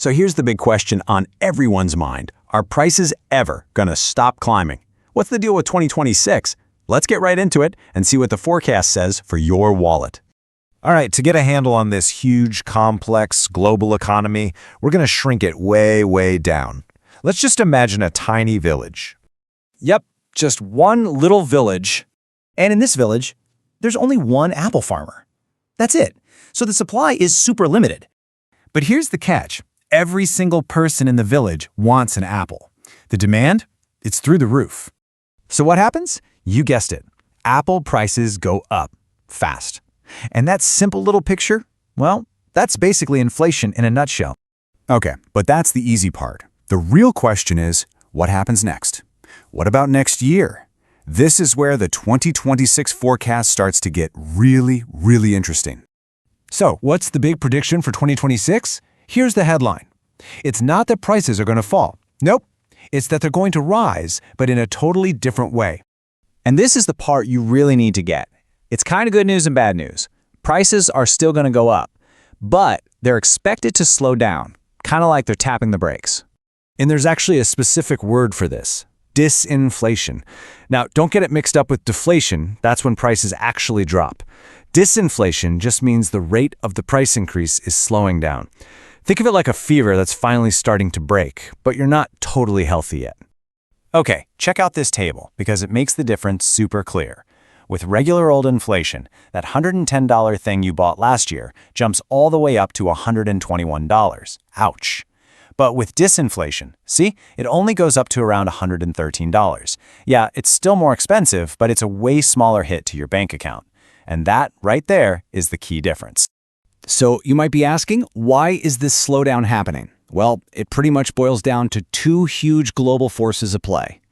So here's the big question on everyone's mind. Are prices ever gonna stop climbing? What's the deal with 2026? Let's get right into it and see what the forecast says for your wallet. All right, to get a handle on this huge, complex, global economy, we're going to shrink it way, way down. Let's just imagine a tiny village. Yep, just one little village. And in this village, there's only one apple farmer. That's it. So the supply is super limited. But here's the catch. Every single person in the village wants an apple. The demand? It's through the roof. So what happens? You guessed it. Apple prices go up fast. And that simple little picture, well, that's basically inflation in a nutshell. Okay, but that's the easy part. The real question is, what happens next? What about next year? This is where the 2026 forecast starts to get really, really interesting. So, what's the big prediction for 2026? Here's the headline. It's not that prices are going to fall. Nope. It's that they're going to rise, but in a totally different way. And this is the part you really need to get. It's kind of good news and bad news. Prices are still going to go up, but they're expected to slow down, kind of like they're tapping the brakes. And there's actually a specific word for this: disinflation. Now, don't get it mixed up with deflation. That's when prices actually drop. Disinflation just means the rate of the price increase is slowing down. Think of it like a fever that's finally starting to break, but you're not totally healthy yet. Okay, check out this table because it makes the difference super clear. With regular old inflation, that $110 thing you bought last year jumps all the way up to $121. Ouch. But with disinflation, see, it only goes up to around $113. Yeah, it's still more expensive, but it's a way smaller hit to your bank account. And that, right there, is the key difference. So you might be asking, why is this slowdown happening? Well, it pretty much boils down to two huge global forces at play.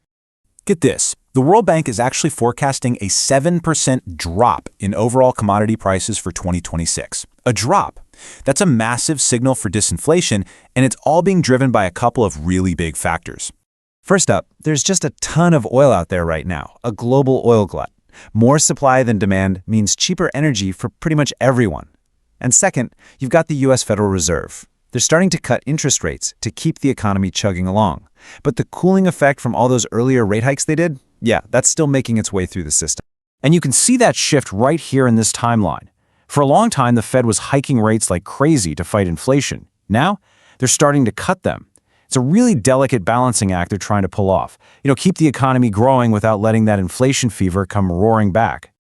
Get this. The World Bank is actually forecasting a 7% drop in overall commodity prices for 2026. A drop. That's a massive signal for disinflation, and it's all being driven by a couple of really big factors. First up, there's just a ton of oil out there right now, a global oil glut. More supply than demand means cheaper energy for pretty much everyone. And second, you've got the U.S. Federal Reserve. They're starting to cut interest rates to keep the economy chugging along. But the cooling effect from all those earlier rate hikes they did, yeah, that's still making its way through the system. And you can see that shift right here in this timeline. For a long time, the Fed was hiking rates like crazy to fight inflation. Now, they're starting to cut them. It's a really delicate balancing act they're trying to pull off. Keep the economy growing without letting that inflation fever come roaring back.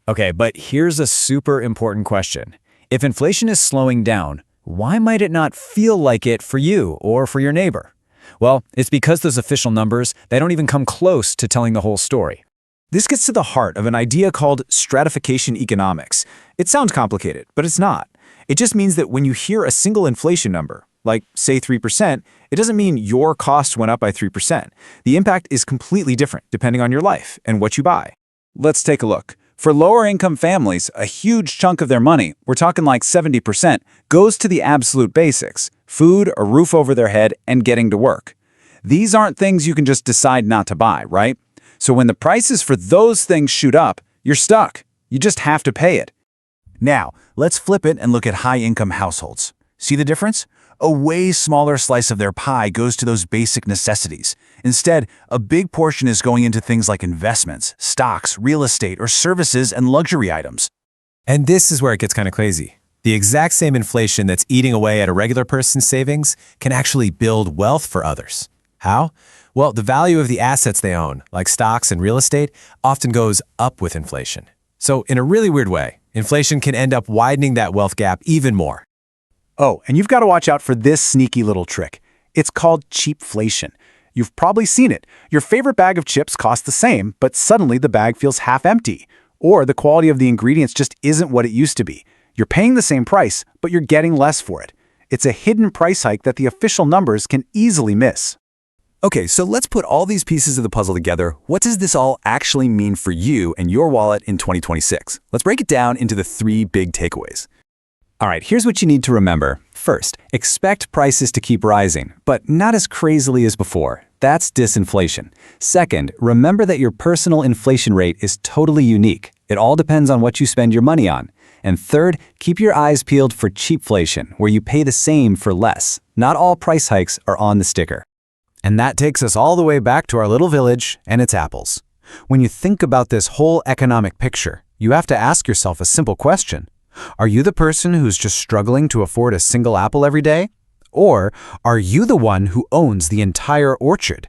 Okay, but here's a super important question. If inflation is slowing down, why might it not feel like it for you or for your neighbor? Well, it's because those official numbers, they don't even come close to telling the whole story. This gets to the heart of an idea called stratification economics. It sounds complicated, but it's not. It just means that when you hear a single inflation number, like say 3%, it doesn't mean your cost went up by 3%. The impact is completely different depending on your life and what you buy. Let's take a look. For lower-income families, a huge chunk of their money, we're talking like 70%, goes to the absolute basics: food, a roof over their head, and getting to work. These aren't things you can just decide not to buy, right? So when the prices for those things shoot up, you're stuck. You just have to pay it. Now, let's flip it and look at high-income households. See the difference? A way smaller slice of their pie goes to those basic necessities. Instead, a big portion is going into things like investments, stocks, real estate, or services and luxury items. And this is where it gets kind of crazy. The exact same inflation that's eating away at a regular person's savings can actually build wealth for others. How? Well, the value of the assets they own, like stocks and real estate, often goes up with inflation. So in a really weird way, inflation can end up widening that wealth gap even more. Oh, and you've got to watch out for this sneaky little trick. It's called cheapflation. You've probably seen it. Your favorite bag of chips costs the same, but suddenly the bag feels half empty. Or the quality of the ingredients just isn't what it used to be. You're paying the same price, but you're getting less for it. It's a hidden price hike that the official numbers can easily miss. Okay, so let's put all these pieces of the puzzle together. What does this all actually mean for you and your wallet in 2026? Let's break it down into the 3 big takeaways. All right, here's what you need to remember. First, expect prices to keep rising, but not as crazily as before. That's disinflation. Second, remember that your personal inflation rate is totally unique. It all depends on what you spend your money on. And third, keep your eyes peeled for cheapflation, where you pay the same for less. Not all price hikes are on the sticker. And that takes us all the way back to our little village and its apples. When you think about this whole economic picture, you have to ask yourself a simple question. Are you the person who's just struggling to afford a single apple every day? Or are you the one who owns the entire orchard